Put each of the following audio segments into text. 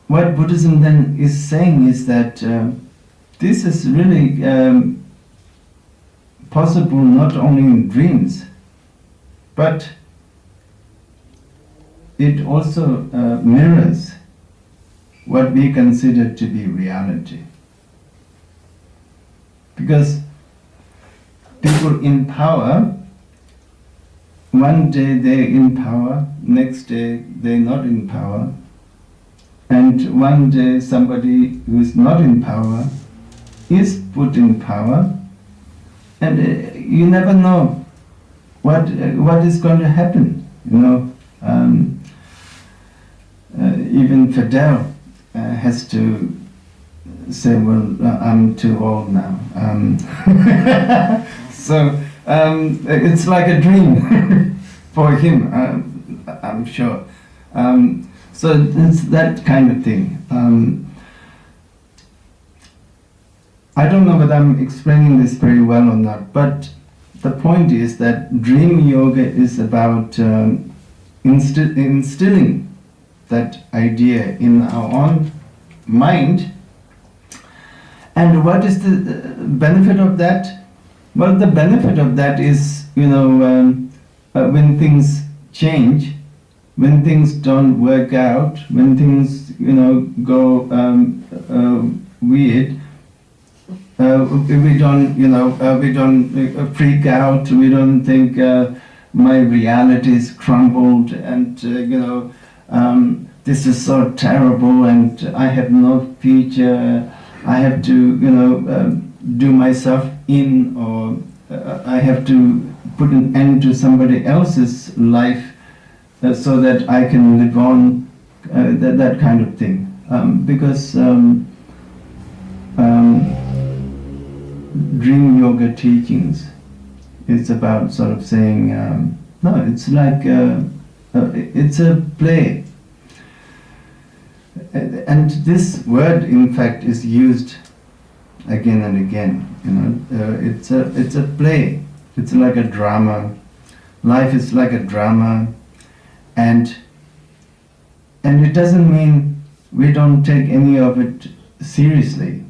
what Buddhism then is saying is that this is really possible not only in dreams, but it also mirrors what we consider to be reality. Because people in power, one day they're in power, next day they're not in power, and one day somebody who is not in power is put in power, and you never know what is going to happen. You know, even Fidel has to say, well, I'm too old now. So it's like a dream for him, I'm sure. So it's that kind of thing. I don't know whether I'm explaining this very well or not, but the point is that dream yoga is about instilling that idea in our own mind. And what is the benefit of that? Well, the benefit of that is, you know, when things change, when things don't work out, when things, you know, go weird, we don't, you know, we don't freak out. We don't think my reality is crumbled, and you know, this is so terrible, and I have no future. I have to, you know, do myself in, or I have to put an end to somebody else's life so that I can live on, that kind of thing. Because dream yoga teachings, it's about sort of saying, no, it's like, it's a play. And this word, in fact, is used again and again. You know, it's a play. It's like a drama. Life is like a drama, and it doesn't mean we don't take any of it seriously.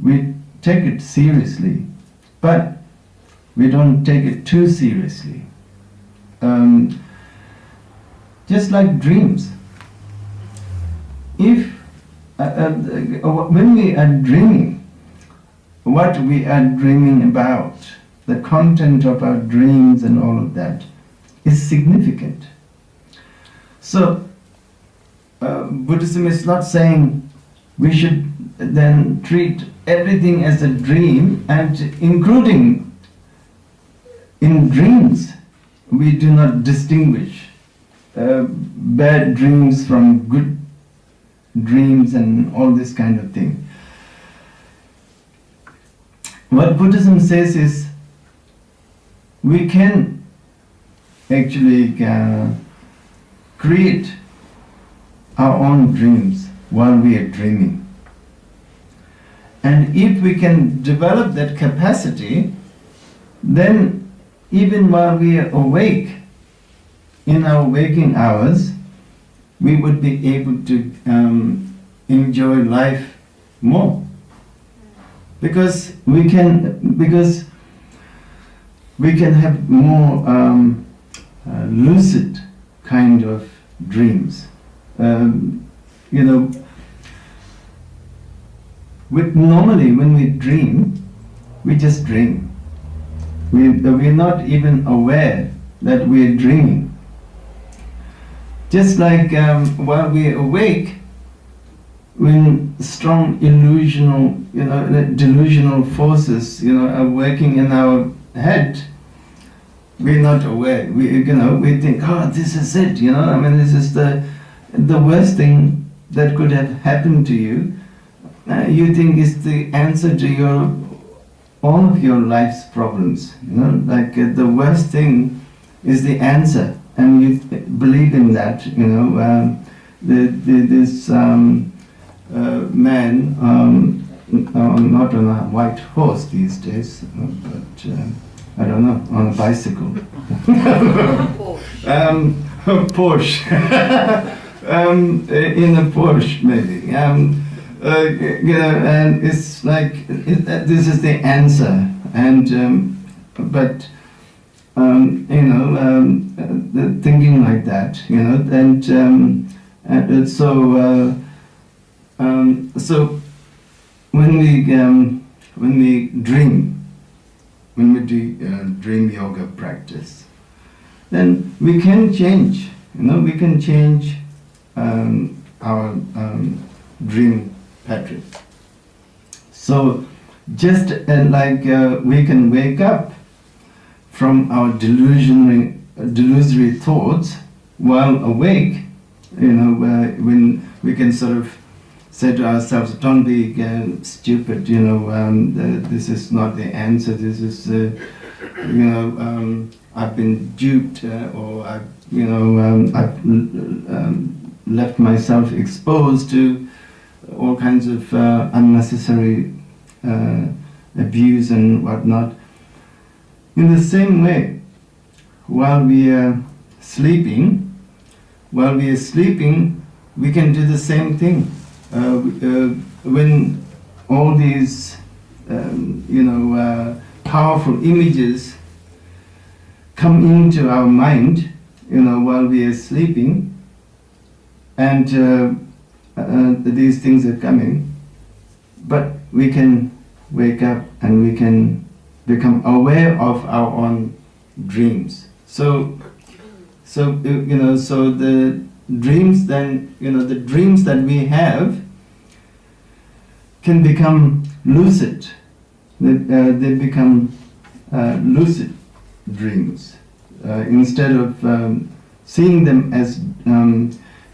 We take it seriously, but we don't take it too seriously. Just like dreams. If when we are dreaming, what we are dreaming about, the content of our dreams and all of that, is significant. So Buddhism is not saying we should then treat everything as a dream, and including in dreams we do not distinguish bad dreams from good dreams and all this kind of thing. What Buddhism says is we can actually create our own dreams while we are dreaming. And if we can develop that capacity, then even while we are awake, in our waking hours, we would be able to enjoy life more, because we can have more lucid kind of dreams. You know, normally when we dream, we just dream. We're not even aware that we're dreaming. Just like while we're awake, when strong delusional forces, are working in our head, we're not aware. We think, oh, this is it. This is the worst thing that could have happened to you. You think it's the answer to all of your life's problems. The worst thing is the answer. And you believe in that, this man, not on a white horse these days, but I don't know, on a bicycle. Porsche. in a Porsche maybe. And it's like this is the answer, and thinking like that, and so when we dream, when we do dream yoga practice, then we can change. We can change our dream pattern. So just like we can wake up from our delusory thoughts while awake, when we can sort of say to ourselves, don't be stupid, this is not the answer, this is, I've been duped, or I've left myself exposed to all kinds of unnecessary abuse and whatnot. In the same way, while we are sleeping, we can do the same thing. When all these, powerful images come into our mind, while we are sleeping, and these things are coming, but we can wake up and we can become aware of our own dreams. So the dreams then, the dreams that we have can become lucid. They become lucid dreams. Instead of seeing them as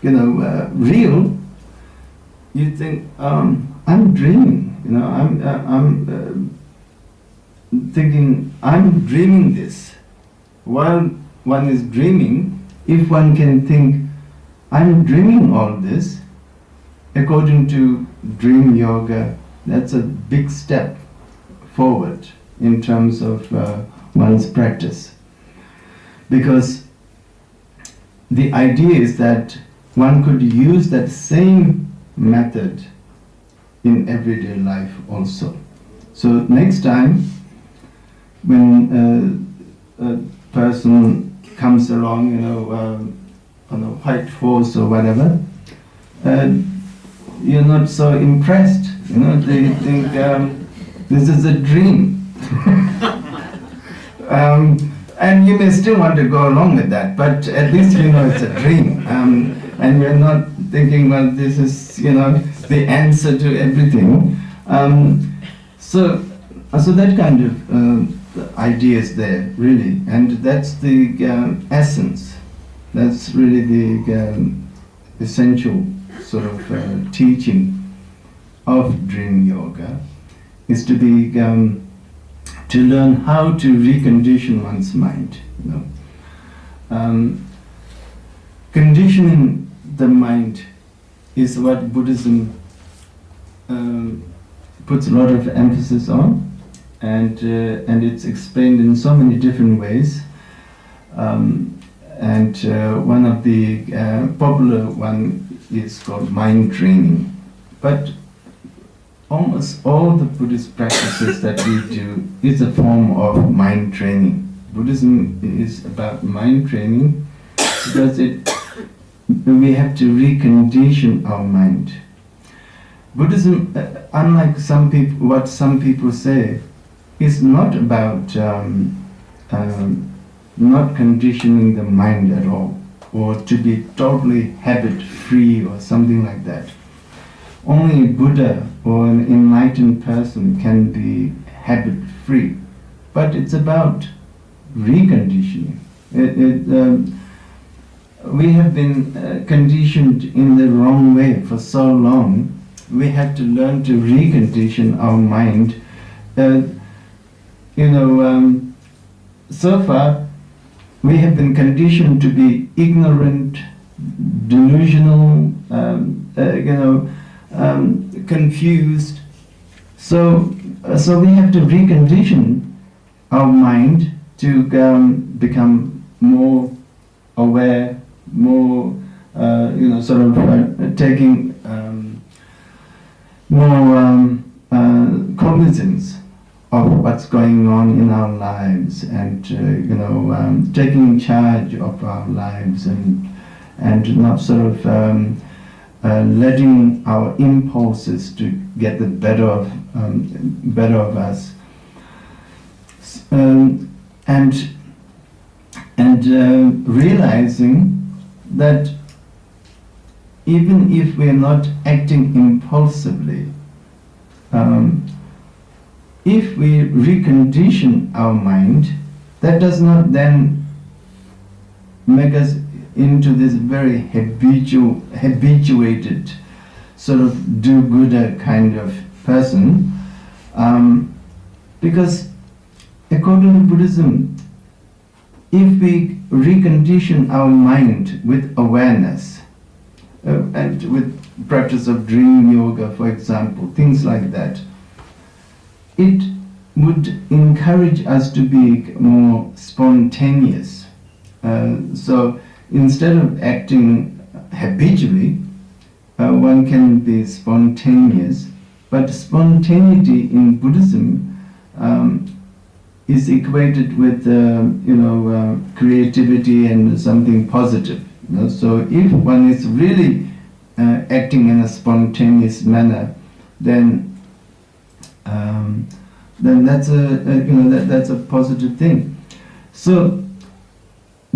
real, you think, I'm dreaming. I'm thinking, I'm dreaming this. While one is dreaming, if one can think, I'm dreaming all this, according to dream yoga, that's a big step forward in terms of one's practice. Because the idea is that one could use that same method in everyday life also. So next time when a person comes along, on a white horse or whatever, you're not so impressed. They think this is a dream. And you may still want to go along with that, but at least it's a dream. And you're not thinking, well, this is, the answer to everything. So that kind of idea is there, really. And that's the essence. That's really the essential sort of teaching of dream yoga, is to be to learn how to recondition one's mind. Conditioning the mind is what Buddhism puts a lot of emphasis on, and it's explained in so many different ways. And one of the popular one is called mind training. But almost all the Buddhist practices that we do is a form of mind training. Buddhism is about mind training because we have to recondition our mind. Buddhism, unlike what some people say, is not about not conditioning the mind at all, or to be totally habit-free or something like that. Only a Buddha or an enlightened person can be habit-free, but it's about reconditioning. We have been conditioned in the wrong way for so long. We have to learn to recondition our mind. So far we have been conditioned to be ignorant, delusional, confused. So we have to recondition our mind to become more aware, more sort of taking more cognizance of what's going on in our lives, and taking charge of our lives, and not sort of letting our impulses to get the better of us, and realizing that even if we're not acting impulsively, if we recondition our mind, that does not then make us into this very habituated sort of do-gooder kind of person, because according to Buddhism, if we recondition our mind with awareness, and with practice of dream yoga, for example, things like that, it would encourage us to be more spontaneous. So instead of acting habitually, one can be spontaneous. But spontaneity in Buddhism is equated with creativity and something positive. So if one is really acting in a spontaneous manner, then that's a positive thing. So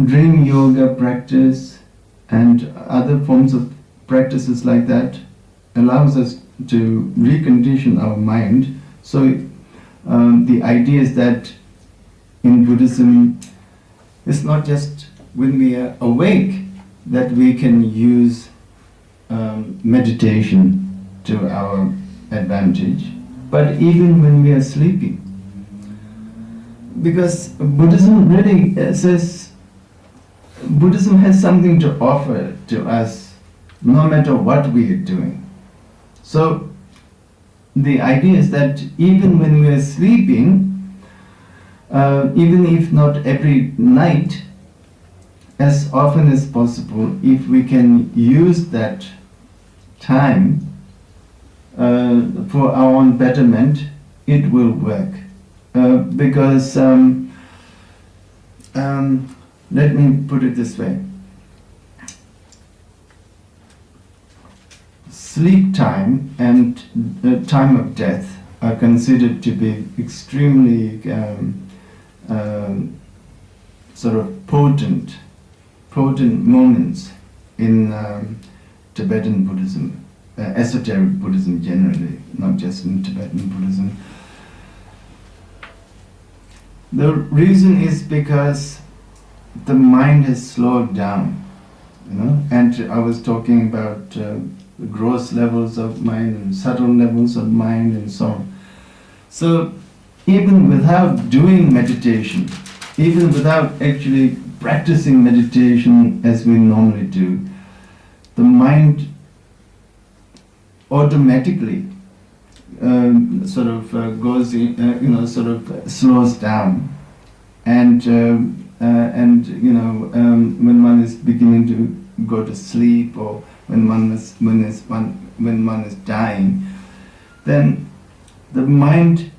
dream yoga practice and other forms of practices like that allows us to recondition our mind. So the idea is that in Buddhism, it's not just when we are awake that we can use meditation to our advantage, but even when we are sleeping. Because Buddhism really says, Buddhism has something to offer to us no matter what we are doing. So the idea is that even when we are sleeping, even if not every night, as often as possible, if we can use that time for our own betterment, it will work. Because let me put it this way. Sleep time and time of death are considered to be extremely sort of potent moments in Tibetan Buddhism, esoteric Buddhism generally, not just in Tibetan Buddhism. The reason is because the mind has slowed down, and I was talking about the gross levels of mind and subtle levels of mind and so on. So even without doing meditation, even without actually practicing meditation as we normally do, the mind automatically sort of goes in, sort of slows down, and when one is beginning to go to sleep, or when one is dying, then the mind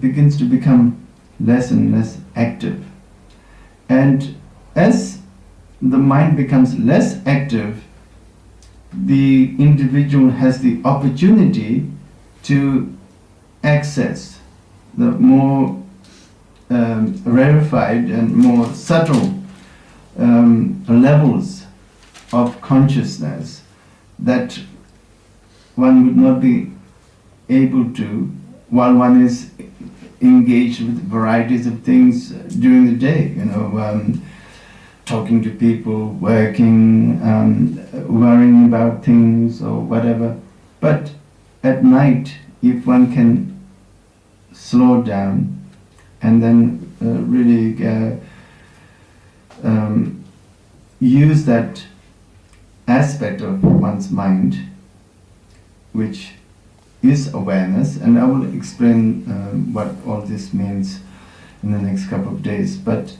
begins to become less and less active. And as the mind becomes less active, the individual has the opportunity to access the more rarefied and more subtle levels of consciousness that one would not be able to while one is engaged with varieties of things during the day, talking to people, working, worrying about things or whatever. But at night, if one can slow down and then really use that aspect of one's mind, which is awareness, and I will explain what all this means in the next couple of days. But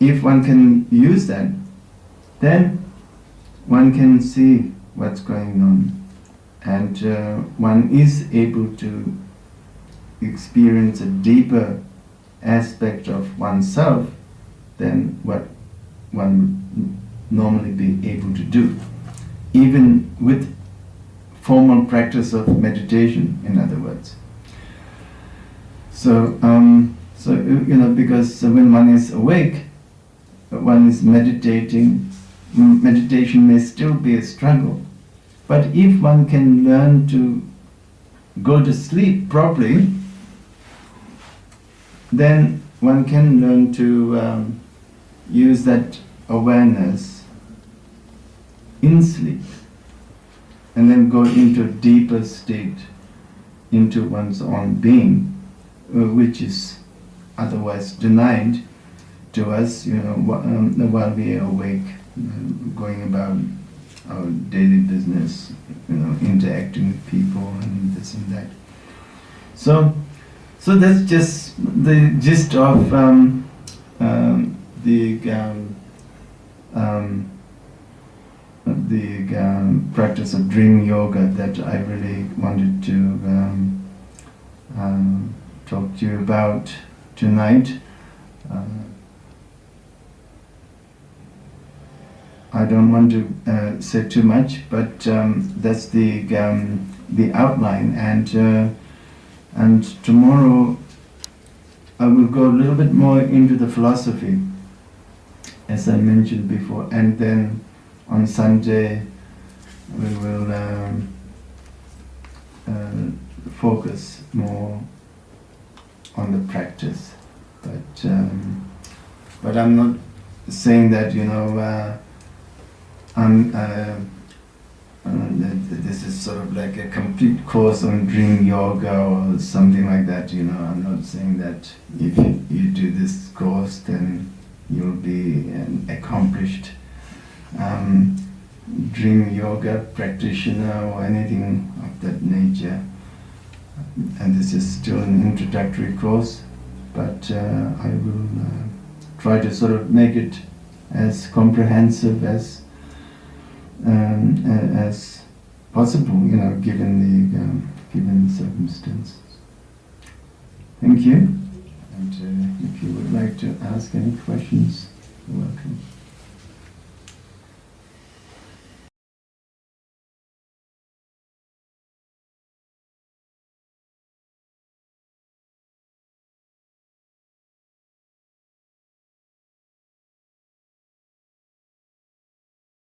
if one can use that, then one can see what's going on, and one is able to experience a deeper aspect of oneself than what one would normally be able to do, even with formal practice of meditation, in other words. So, because when one is awake, one is meditating, meditation may still be a struggle. But if one can learn to go to sleep properly, then one can learn to use that awareness in sleep and then go into a deeper state, into one's own being, which is otherwise denied to us, while we are awake, going about our daily business, interacting with people and this and that. So that's just the gist of the practice of dream yoga that I really wanted to talk to you about tonight. I don't want to say too much, but that's the outline, and tomorrow I will go a little bit more into the philosophy, as I mentioned before, and then on Sunday we will focus more on the practice. But I'm not saying that this is sort of like a complete course on dream yoga or something like that. I'm not saying that if you do this course, then you'll be an accomplished dream yoga practitioner or anything of that nature. And this is still an introductory course, but I will try to sort of make it as comprehensive as possible, given the circumstances. Thank you. And if you would like to ask any questions, you're welcome.